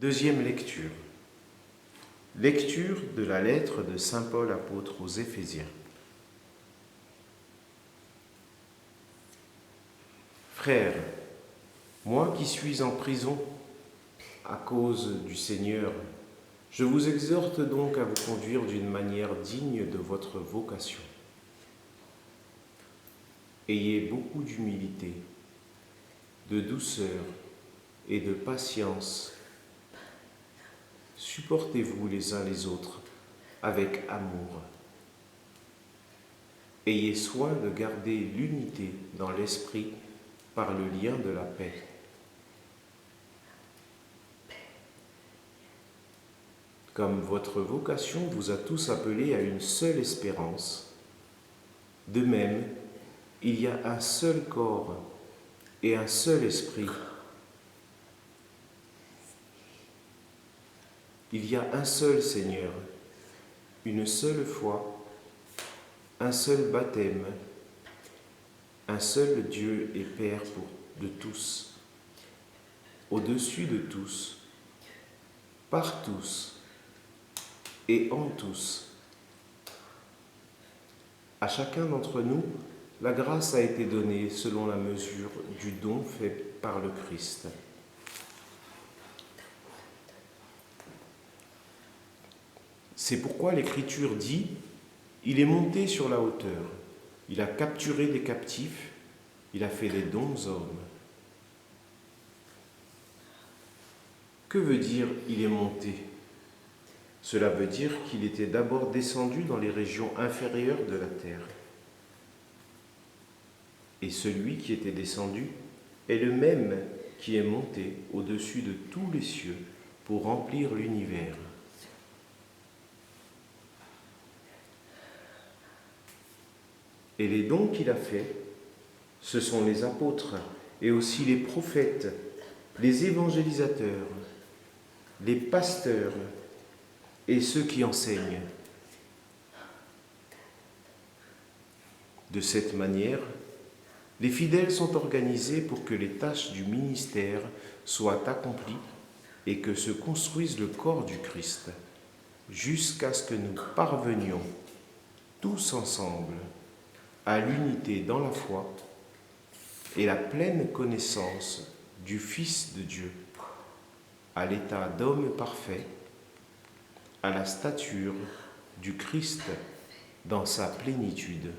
Deuxième lecture. Lecture de la lettre de saint Paul apôtre aux Éphésiens. Frères, moi qui suis en prison à cause du Seigneur, je vous exhorte donc à vous conduire d'une manière digne de votre vocation. Ayez beaucoup d'humilité, de douceur et de patience. Supportez-vous les uns les autres avec amour. Ayez soin de garder l'unité dans l'esprit par le lien de la paix. Comme votre vocation vous a tous appelés à une seule espérance, de même, il y a un seul corps et un seul esprit. Il y a un seul Seigneur, une seule foi, un seul baptême, un seul Dieu et Père de tous, au-dessus de tous, par tous et en tous. À chacun d'entre nous, la grâce a été donnée selon la mesure du don fait par le Christ. C'est pourquoi l'Écriture dit « Il est monté sur la hauteur, il a capturé des captifs, il a fait des dons aux hommes. » Que veut dire « il est monté » ? Cela veut dire qu'il était d'abord descendu dans les régions inférieures de la terre. Et celui qui était descendu est le même qui est monté au-dessus de tous les cieux pour remplir l'univers. Et les dons qu'il a faits, ce sont les apôtres et aussi les prophètes, les évangélisateurs, les pasteurs et ceux qui enseignent. De cette manière, les fidèles sont organisés pour que les tâches du ministère soient accomplies et que se construise le corps du Christ, jusqu'à ce que nous parvenions tous ensemble à l'unité dans la foi et la pleine connaissance du Fils de Dieu, à l'état d'homme parfait, à la stature du Christ dans sa plénitude.